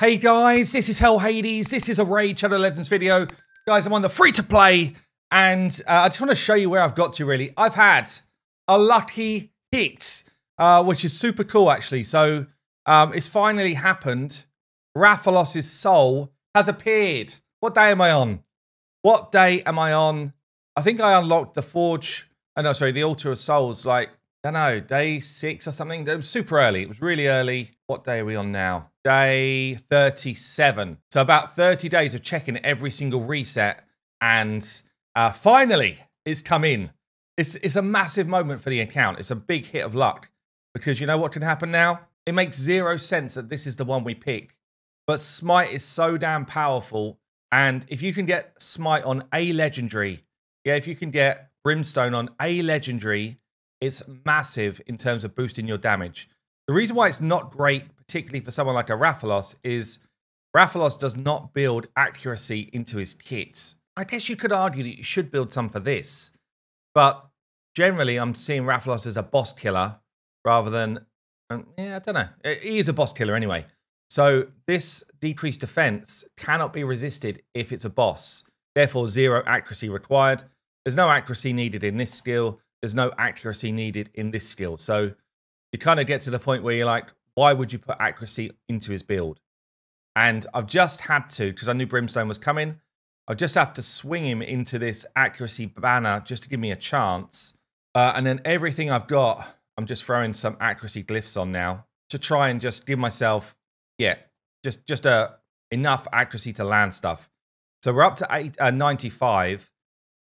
Hey guys, this is Hell Hades. This is a Raid Shadow Legends video. Guys, I'm on the free-to-play, and I just want to show you where I've got to, really. I've had a lucky hit, which is super cool, actually. So, it's finally happened. Rathalos' soul has appeared. What day am I on? What day am I on? I think I unlocked the Forge, the Altar of Souls, like, I don't know, day 6 or something. It was super early. It was really early. What day are we on now? Day 37. So about 30 days of checking every single reset, and finally it's come in. It's a massive moment for the account. It's a big hit of luck, because you know what can happen now? It makes zero sense that this is the one we pick, but Smite is so damn powerful, and if you can get Smite on a legendary, yeah, if you can get Brimstone on a legendary, it's massive in terms of boosting your damage. The reason why it's not great, particularly for someone like a Rathalos, is Rathalos does not build accuracy into his kit. I guess you could argue that you should build some for this, but generally I'm seeing Rathalos as a boss killer rather than, yeah, I don't know. He is a boss killer anyway. So this decreased defense cannot be resisted if it's a boss. Therefore, 0 accuracy required. There's no accuracy needed in this skill. There's no accuracy needed in this skill. So you kind of get to the point where you're like, why would you put accuracy into his build? And I've just had to, because I knew Brimstone was coming, I just have to swing him into this accuracy banner just to give me a chance. And then everything I've got, I'm just throwing some accuracy glyphs on now to try and just give myself, yeah, just enough accuracy to land stuff. So we're up to 95.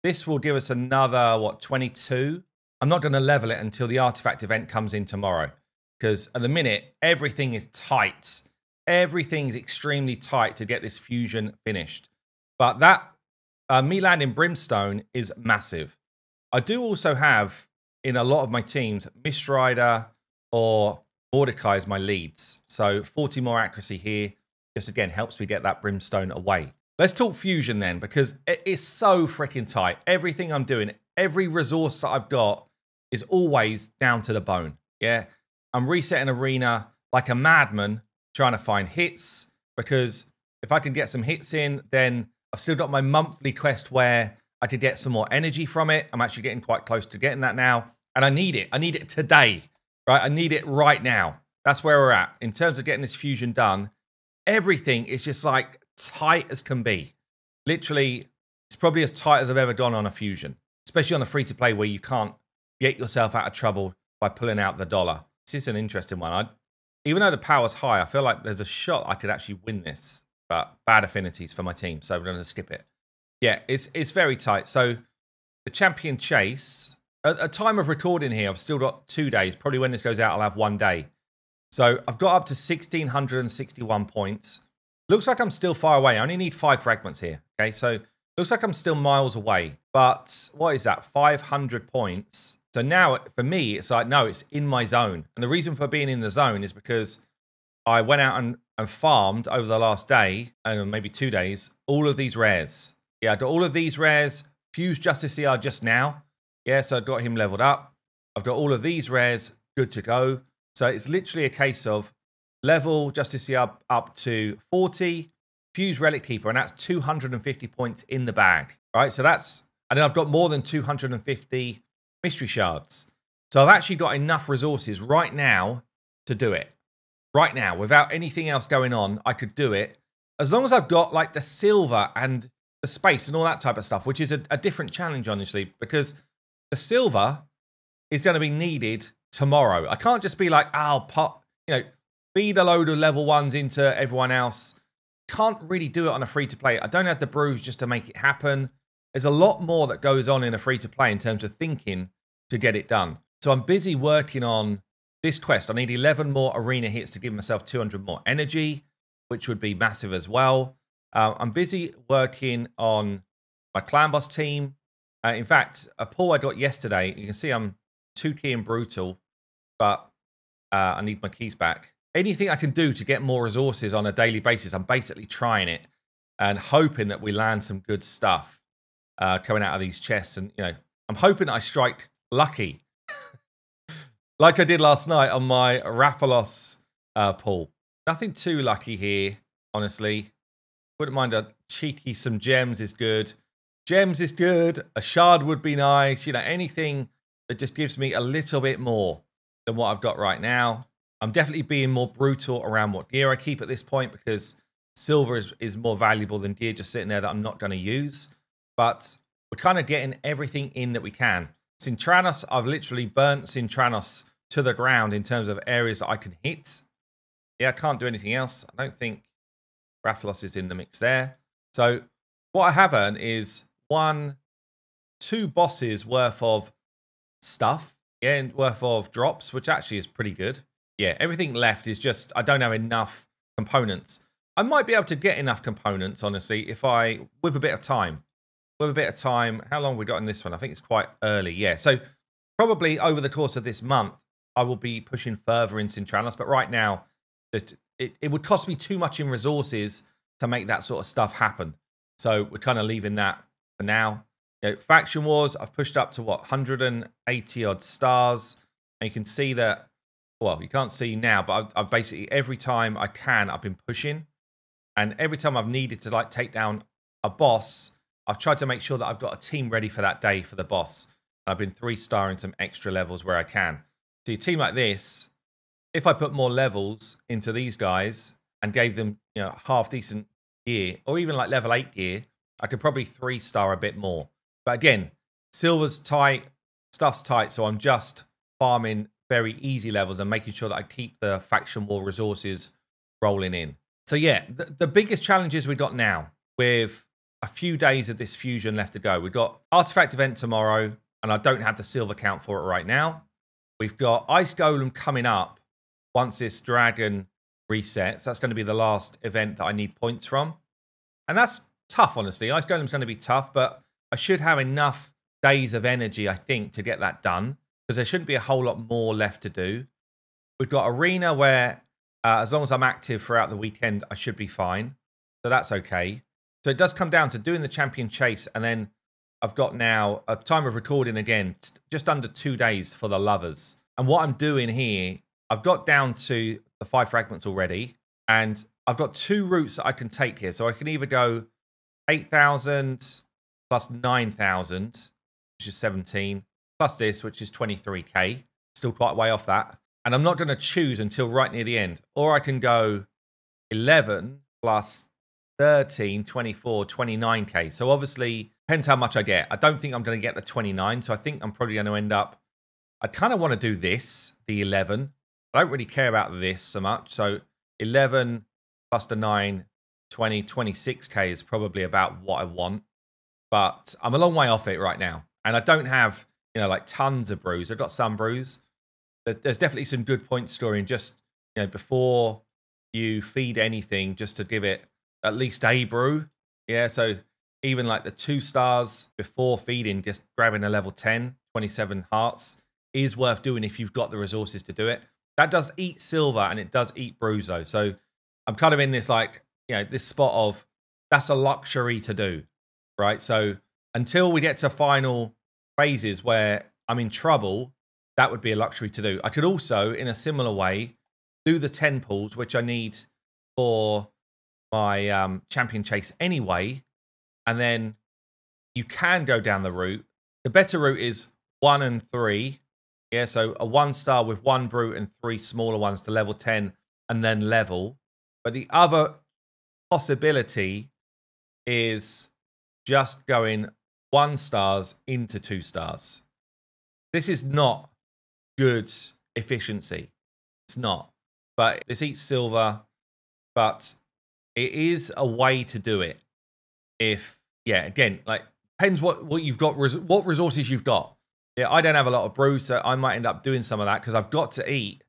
This will give us another, what, 22? I'm not going to level it until the artifact event comes in tomorrow, because at the minute, everything is tight. Everything's extremely tight to get this fusion finished. But that, me landing Brimstone is massive. I do also have, in a lot of my teams, Mistrider or Mordecai as my leads. So 40 more accuracy here, just again, helps me get that Brimstone away. Let's talk fusion then, because it is so freaking tight. Everything I'm doing, every resource that I've got is always down to the bone. Yeah, I'm resetting arena like a madman, trying to find hits, because if I can get some hits in, then I've still got my monthly quest where I could get some more energy from it. I'm actually getting quite close to getting that now, and I need it. I need it today, right? I need it right now. That's where we're at in terms of getting this fusion done. Everything is just like tight as can be. Literally, it's probably as tight as I've ever gone on a fusion, especially on a free-to-play where you can't get yourself out of trouble by pulling out the dollar. This is an interesting one. Even though the power's high, I feel like there's a shot I could actually win this, but bad affinities for my team, so we're going to skip it. Yeah, it's very tight. So the champion chase, at time of recording here, I've still got 2 days. Probably when this goes out, I'll have 1 day. So I've got up to 1,661 points. Looks like I'm still far away. I only need 5 fragments here. Okay, so looks like I'm still miles away. But what is that? 500 points. So now, for me, it's like, no, it's in my zone. And the reason for being in the zone is because I went out and farmed over the last day, and maybe 2 days, all of these rares. Yeah, I got all of these rares. Fused Justiciar just now. Yeah, so I got him leveled up. I've got all of these rares good to go. So it's literally a case of level Justiciar up to 40, Fuse Relic Keeper, and that's 250 points in the bag. Right, so that's, and then I've got more than 250 mystery shards. So I've actually got enough resources right now to do it. Right now, without anything else going on, I could do it. As long as I've got like the silver and the space and all that type of stuff, which is a different challenge, honestly, because the silver is going to be needed tomorrow. I can't just be like, oh, feed a load of level 1s into everyone else. Can't really do it on a free-to-play. I don't have the brews just to make it happen. There's a lot more that goes on in a free-to-play in terms of thinking to get it done. So I'm busy working on this quest. I need 11 more arena hits to give myself 200 more energy, which would be massive as well. I'm busy working on my clan boss team. In fact, a pull I got yesterday, you can see I'm 2 key and brutal, but I need my keys back. Anything I can do to get more resources on a daily basis, I'm basically trying it and hoping that we land some good stuff coming out of these chests. And, you know, I'm hoping that I strike lucky like I did last night on my Rathalos pull. Nothing too lucky here. honestly. Wouldn't mind a cheeky, some gems is good. Gems is good. A shard would be nice. You know, anything that just gives me a little bit more than what I've got right now. I'm definitely being more brutal around what gear I keep at this point because silver is more valuable than gear just sitting there that I'm not going to use. But we're kind of getting everything in that we can. Sintranos, I've literally burnt Sintranos to the ground in terms of areas that I can hit. Yeah, I can't do anything else. I don't think Rathalos is in the mix there. So what I have earned is 2 bosses worth of stuff. Yeah, and worth of drops, which actually is pretty good. Yeah, everything left is just, I don't have enough components. I might be able to get enough components, honestly, if with a bit of time. With a bit of time, how long have we got in this one? I think it's quite early, yeah. So probably over the course of this month, I will be pushing further in Sintranos, but right now, it would cost me too much in resources to make that sort of stuff happen. So we're kind of leaving that for now. You know, Faction Wars, I've pushed up to what, 180 odd stars. And you can see that, well, you can't see now, but I've basically, every time I can, I've been pushing. And every time I've needed to like take down a boss, I've tried to make sure that I've got a team ready for that day for the boss. I've been 3-starring some extra levels where I can. See, a team like this, if I put more levels into these guys and gave them, you know, half decent gear, or even like level 8 gear, I could probably 3-star a bit more. But again, silver's tight, stuff's tight, so I'm just farming very easy levels and making sure that I keep the faction war resources rolling in. So yeah, the biggest challenges we got now with a few days of this fusion left to go. We've got Artifact event tomorrow, and I don't have the silver count for it right now. We've got Ice Golem coming up once this dragon resets. That's going to be the last event that I need points from. And that's tough, honestly. Ice Golem's going to be tough, but I should have enough days of energy, I think, to get that done, because there shouldn't be a whole lot more left to do. We've got Arena where, as long as I'm active throughout the weekend, I should be fine. So that's okay. So it does come down to doing the champion chase, and then I've got now a time of recording again, just under 2 days for the lovers. And what I'm doing here, I've got down to the 5 fragments already, and I've got 2 routes that I can take here. So I can either go 8,000 plus 9,000, which is 17, plus this, which is 23k. Still quite a way off that. And I'm not going to choose until right near the end. Or I can go 11 plus 13, 24, 29k. So obviously, depends how much I get. I don't think I'm going to get the 29. So I think I'm probably going to end up, I kind of want to do this, the 11. I don't really care about this so much. So 11 plus the 9, 20, 26k is probably about what I want. But I'm a long way off it right now. And I don't have, you know, like tons of brews. I've got some brews. There's definitely some good point scoring just, you know, before you feed anything, just to give it at least a brew. Yeah, so even like the 2 stars before feeding, just grabbing a level 10, 27 hearts is worth doing if you've got the resources to do it. That does eat silver and it does eat brews though. So I'm kind of in this like, you know, this spot of that's a luxury to do, right? So until we get to final phases where I'm in trouble, that would be a luxury to do. I could also, in a similar way, do the 10 pulls, which I need for my champion chase anyway. And then you can go down the route. The better route is 1 and 3. Yeah, so a 1-star with 1 brute and 3 smaller ones to level 10 and then level. But the other possibility is just going 1 stars into 2 stars. This is not good efficiency. It's not. But this eats silver. But it is a way to do it. If, yeah, again, like, depends what you've got, what resources you've got. Yeah, I don't have a lot of brews, so I might end up doing some of that because I've got to eat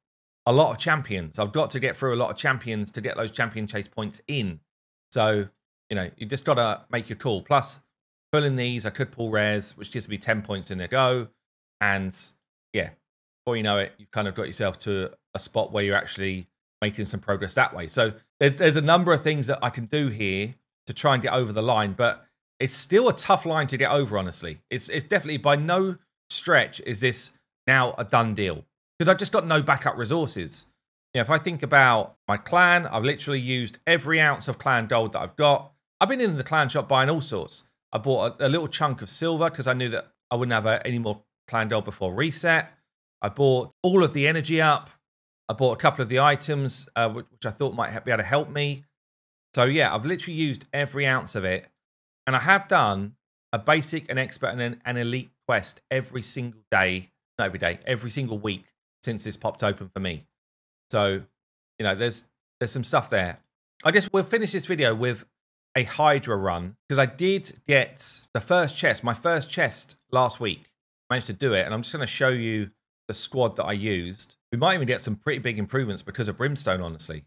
a lot of champions. I've got to get through a lot of champions to get those champion chase points in. So, you know, you just got to make your call. Plus, pulling these, I could pull rares, which gives me 10 points in a go. And, yeah, before you know it, you've kind of got yourself to a spot where you're actually making some progress that way. So there's a number of things that I can do here to try and get over the line, but it's still a tough line to get over, honestly. It's definitely by no stretch is this now a done deal, because I've just got no backup resources. Yeah, if I think about my clan, I've literally used every ounce of clan gold that I've got. I've been in the clan shop buying all sorts. I bought a little chunk of silver because I knew that I wouldn't have any more clan gold before reset. I bought all of the energy up. I bought a couple of the items, which I thought might be able to help me. So yeah, I've literally used every ounce of it. And I have done a basic, an expert, and an elite quest every single day. Not every day, every single week since this popped open for me. So, you know, there's some stuff there. I guess we'll finish this video with a Hydra run, because I did get the first chest, my first chest last week. Managed to do it, and I'm just going to show you the squad that I used. We might even get some pretty big improvements because of Brimstone, honestly.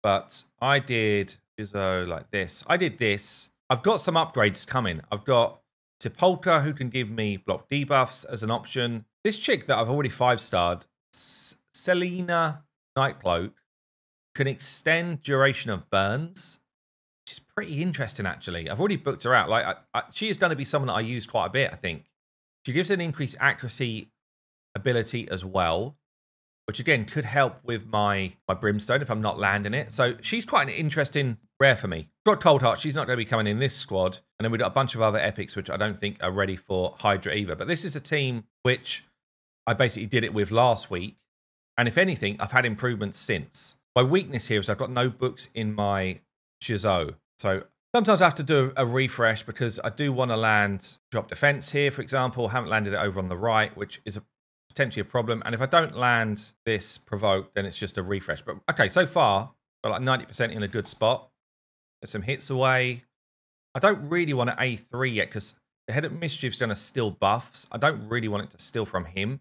But I did like this. I did this. I've got some upgrades coming. I've got Sepulchre, who can give me block debuffs as an option. This chick that I've already 5-starred, Selena Nightcloak, can extend duration of burns, which is pretty interesting, actually. I've already booked her out. Like, she is going to be someone that I use quite a bit, I think. She gives an increased accuracy ability as well, which again could help with my Brimstone if I'm not landing it. So she's quite an interesting rare for me. Got Cold Heart, she's not going to be coming in this squad. And then we've got a bunch of other epics, which I don't think are ready for Hydra either. But this is a team which I basically did it with last week. And if anything, I've had improvements since. My weakness here is I've got no books in my Shizo. So sometimes I have to do a refresh because I do want to land drop defense here, for example. I haven't landed it over on the right, which is potentially a problem. And if I don't land this provoke, then it's just a refresh. But okay, so far, we're like 90% in a good spot. Get some hits away. I don't really want to A3 yet because the Head of Mischief's going to steal buffs. I don't really want it to steal from him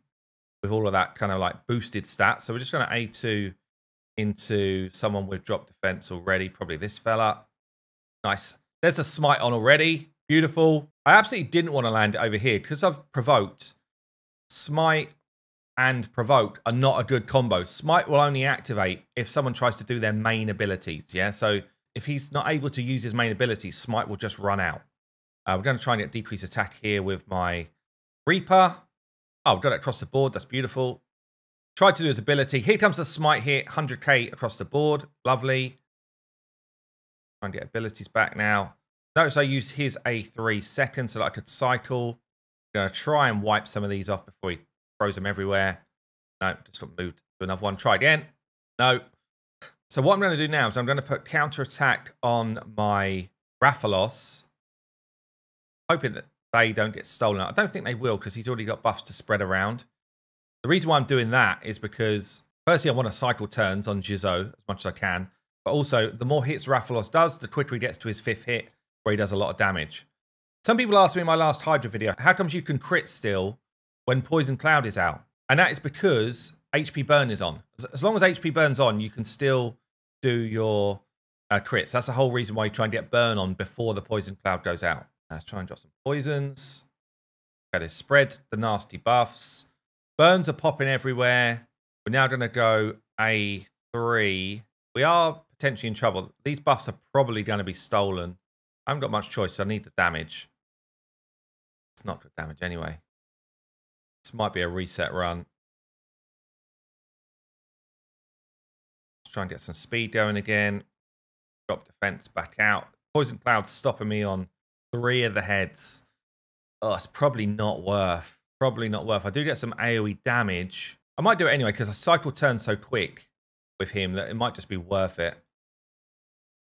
with all of that kind of like boosted stats. So we're just going to A2 into someone with drop defense already. Probably this fella. Nice. There's a smite on already. Beautiful. I absolutely didn't want to land it over here because I've provoked. Smite and provoked are not a good combo. Smite will only activate if someone tries to do their main abilities. Yeah. So if he's not able to use his main abilities, Smite will just run out. We're going to try and get decreased attack here with my Reaper. Oh, got it across the board. That's beautiful. Tried to do his ability. Here comes the Smite hit. 100k across the board. Lovely. Try and get abilities back now. Notice I used his A3 second so that I could cycle. I'm going to try and wipe some of these off before he throws them everywhere. No, just got moved to another one. Try again. No. So what I'm going to do now is I'm going to put counter attack on my Rathalos, hoping that they don't get stolen. I don't think they will because he's already got buffs to spread around. The reason why I'm doing that is because, firstly, I want to cycle turns on Jizo as much as I can. But also, the more hits Rathalos does, the quicker he gets to his 5th hit, where he does a lot of damage. Some people asked me in my last Hydra video, how comes you can crit still when Poison Cloud is out? And that is because HP burn is on. As long as HP burn's on, you can still do your crits. That's the whole reason why you try and get burn on before the Poison Cloud goes out. Let's try and drop some poisons. Got to spread the nasty buffs. Burns are popping everywhere. We're now going to go A3. We are potentially in trouble. These buffs are probably going to be stolen. I haven't got much choice, so I need the damage. It's not good damage anyway. This might be a reset run. Let's try and get some speed going again. Drop defense back out. Poison Cloud's stopping me on 3 of the heads. Oh, it's probably not worth. Probably not worth. I do get some AoE damage. I might do it anyway because I cycle turn so quick with him that it might just be worth it.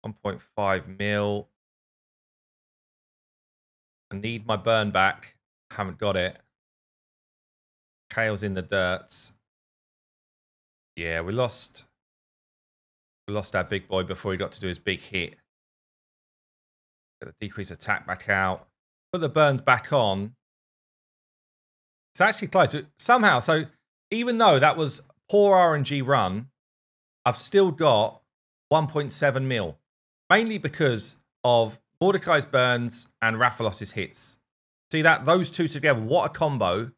1.5 mil. I need my burn back. Haven't got it. Kale's in the dirt. Yeah, we lost our big boy before he got to do his big hit. Get the decrease attack back out. Put the burns back on. It's actually close. Somehow, so even though that was poor RNG run, I've still got 1.7 mil. Mainly because of Mordecai's burns and Rathalos's hits. See that? Those two together, what a combo.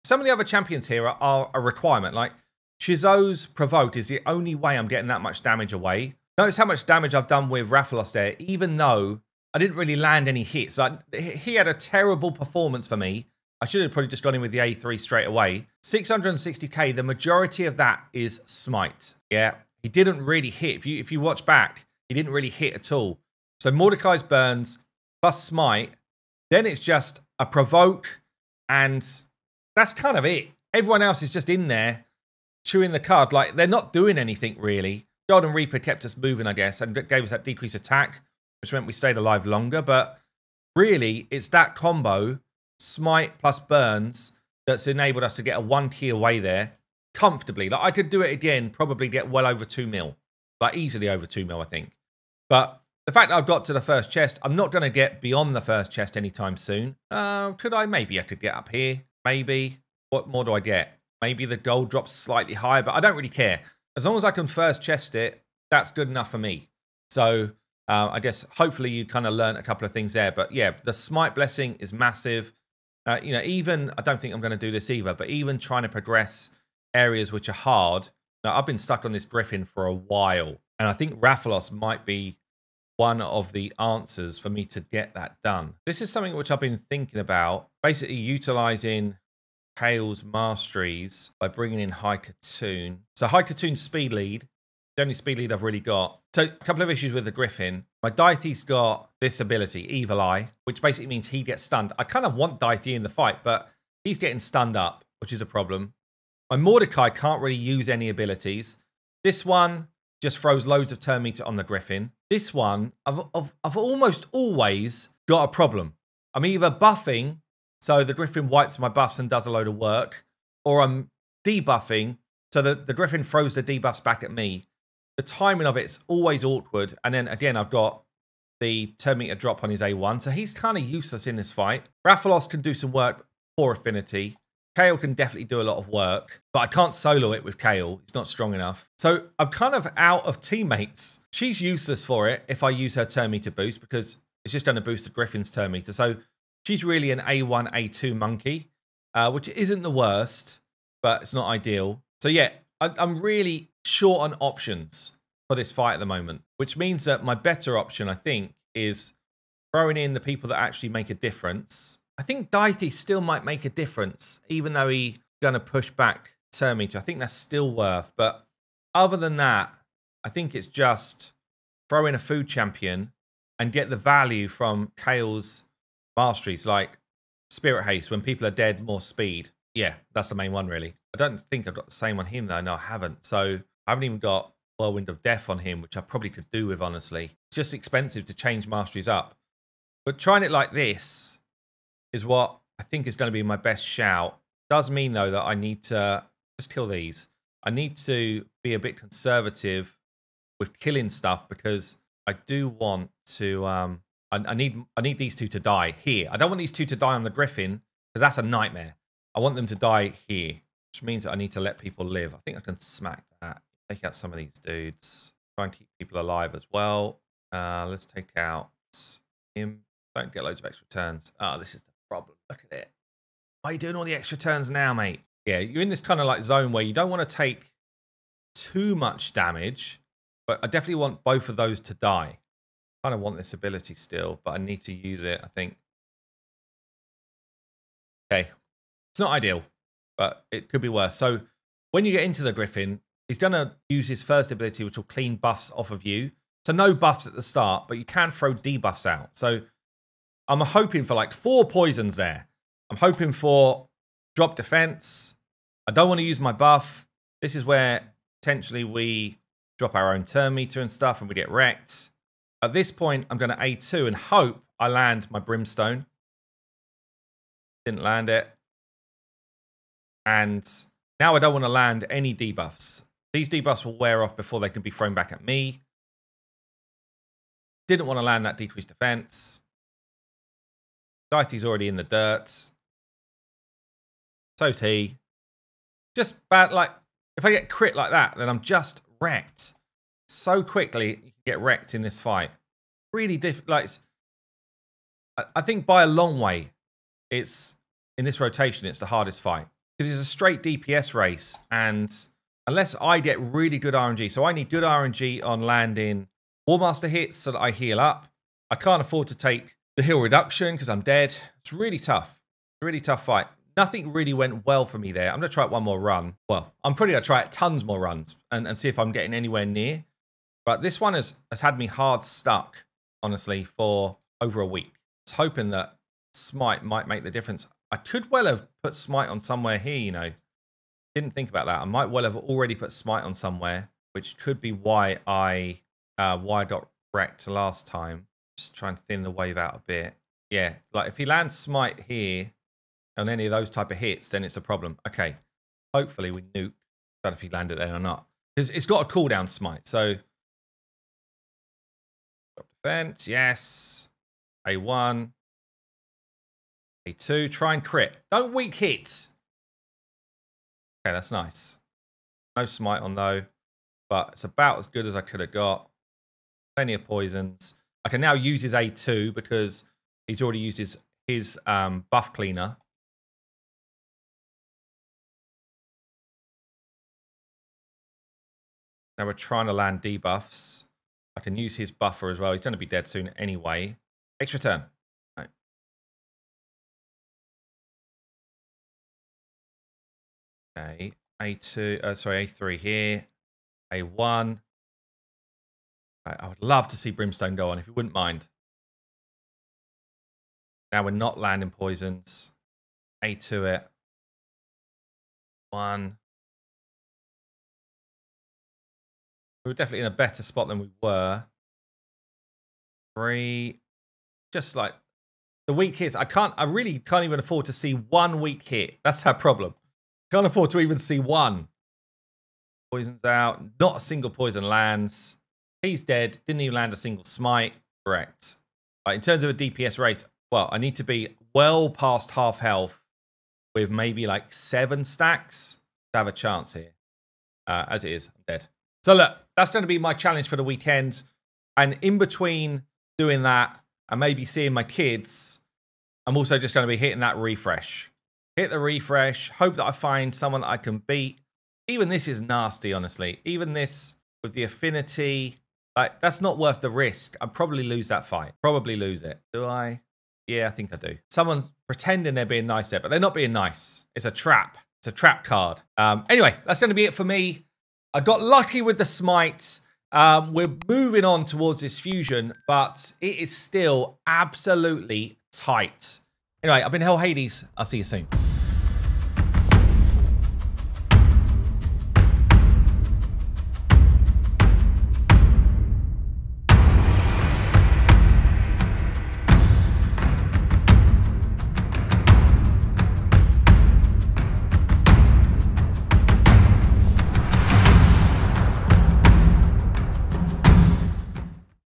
Some of the other champions here are a requirement. Like, Shizo's provoked is the only way I'm getting that much damage away. Notice how much damage I've done with Rathalos there, even though I didn't really land any hits. Like, he had a terrible performance for me, I should have probably just gone in with the A3 straight away. 660k, the majority of that is smite. Yeah, he didn't really hit. If you watch back, he didn't really hit at all. So Mordecai's burns plus smite. Then it's just a provoke, and that's kind of it. Everyone else is just in there chewing the cud. Like, they're not doing anything really. Golden Reaper kept us moving, I guess, and gave us that decreased attack, which meant we stayed alive longer. But really, it's that combo, smite plus burns, that's enabled us to get a 1 key away there comfortably. Like, I could do it again, probably get well over 2 mil. Like, easily over 2 mil, I think. But the fact that I've got to the first chest, I'm not going to get beyond the first chest anytime soon. Could I? Maybe I could get up here. Maybe. What more do I get? Maybe the gold drops slightly higher, but I don't really care. As long as I can first chest it, that's good enough for me. So I guess hopefully you kind of learned a couple of things there. But yeah, the smite blessing is massive. You know, even, I don't think I'm going to do this either, but even trying to progress areas which are hard. Now, I've been stuck on this Griffin for a while, and I think Rathalos might be one of the answers for me to get that done. This is something which I've been thinking about, basically utilizing Kale's masteries by bringing in High Katoon. So High Katoon's speed lead, the only speed lead I've really got. So a couple of issues with the Griffin. My Daithe's got this ability, Evil Eye, which basically means he gets stunned. I kind of want Daithee in the fight, but he's getting stunned up, which is a problem. My Mordecai can't really use any abilities. This one just throws loads of turn meter on the Griffin. This one, I've almost always got a problem. I'm either buffing, so the Griffin wipes my buffs and does a load of work, or I'm debuffing, so that the Griffin throws the debuffs back at me. The timing of it's always awkward. And then again, I've got the turn meter drop on his A1, so he's kind of useless in this fight. Rathalos can do some work for affinity. Kale can definitely do a lot of work, but I can't solo it with Kale. It's not strong enough. So I'm kind of out of teammates. She's useless for it if I use her turn meter boost, because it's just going to boost the Griffin's turn meter. So she's really an A1, A2 monkey, which isn't the worst, but it's not ideal. So yeah, I'm really short on options for this fight at the moment, which means that my better option, I think, is throwing in the people that actually make a difference. I think Daithee still might make a difference, even though he's going to push back turn meter. I think that's still worth. But other than that, I think it's just throw in a food champion and get the value from Kale's masteries, like Spirit Haste, when people are dead, more speed. Yeah, that's the main one, really. I don't think I've got the same on him, though. No, I haven't. So I haven't even got Whirlwind of Death on him, which I probably could do with, honestly. It's just expensive to change masteries up. But trying it like this is what I think is going to be my best shout. Does mean, though, that I need to just kill these. I need to be a bit conservative with killing stuff, because I do want to... I need these two to die here. I don't want these two to die on the Griffin, because that's a nightmare. I want them to die here, which means that I need to let people live. I think I can smack that. Take out some of these dudes. Try and keep people alive as well. Let's take out him. Don't get loads of extra turns. Oh, this is the problem. Look at it. Why are you doing all the extra turns now, mate? Yeah, you're in this kind of like zone where you don't want to take too much damage, but I definitely want both of those to die. I kind of want this ability still, but I need to use it, I think. Okay. It's not ideal, but it could be worse. So when you get into the Griffin, he's going to use his first ability, which will clean buffs off of you. So no buffs at the start, but you can throw debuffs out. So I'm hoping for like 4 poisons there. I'm hoping for drop defense. I don't want to use my buff. This is where potentially we drop our own turn meter and stuff and we get wrecked. At this point, I'm going to A2 and hope I land my Brimstone. Didn't land it. And now I don't want to land any debuffs. These debuffs will wear off before they can be thrown back at me. Didn't want to land that decreased defense. Daithe's already in the dirt. So's he. Just bad, like, if I get crit like that, then I'm just wrecked. So quickly, you can get wrecked in this fight. Really difficult. Like, I think by a long way, it's, in this rotation, it's the hardest fight. Because it's a straight DPS race, and unless I get really good RNG, so I need good RNG on landing Warmaster hits so that I heal up. I can't afford to take the heal reduction because I'm dead. It's really tough. Really tough fight. Nothing really went well for me there. I'm going to try it one more run. Well, I'm probably going to try it tons more runs and see if I'm getting anywhere near. But this one has had me hard stuck, honestly, for over a week. I was hoping that Smite might make the difference. I could well have put Smite on somewhere here, you know. Didn't think about that. I might well have already put Smite on somewhere, which could be why I got wrecked last time. Just trying to thin the wave out a bit. Yeah, like if he lands Smite here on any of those type of hits, then it's a problem. Okay, hopefully we nuke. I don't know if he landed there or not. Because it's got a cooldown Smite, so... Defense, yes. A1. A2, try and crit. Don't weak hit. Okay, that's nice. No Smite on though, but it's about as good as I could have got. Plenty of poisons. I can now use his A2 because he's already used his buff cleaner. Now we're trying to land debuffs. I can use his buffer as well. He's going to be dead soon anyway. Extra turn. Right. Okay. A2, sorry, A3 here. A1. I would love to see Brimstone go on, if you wouldn't mind. Now we're not landing poisons. A2 it. 1. We were definitely in a better spot than we were. 3. Just like the weak hits. I really can't even afford to see one weak hit. That's our problem. Can't afford to even see one. Poison's out. Not a single poison lands. He's dead. Didn't even land a single smite. Correct. In terms of a DPS race, well, I need to be well past half health with maybe like 7 stacks to have a chance here. As it is, I'm dead. So look, that's going to be my challenge for the weekend. And in between doing that and maybe seeing my kids, I'm also just going to be hitting that refresh. Hit the refresh. Hope that I find someone that I can beat. Even this is nasty, honestly. Even this with the affinity, like that's not worth the risk. I'd probably lose that fight. Probably lose it. Do I? Yeah, I think I do. Someone's pretending they're being nice there, but they're not being nice. It's a trap. It's a trap card. Anyway, that's going to be it for me. I got lucky with the smite. We're moving on towards this fusion, but it is still absolutely tight. Anyway, I've been Hell Hades. I'll see you soon.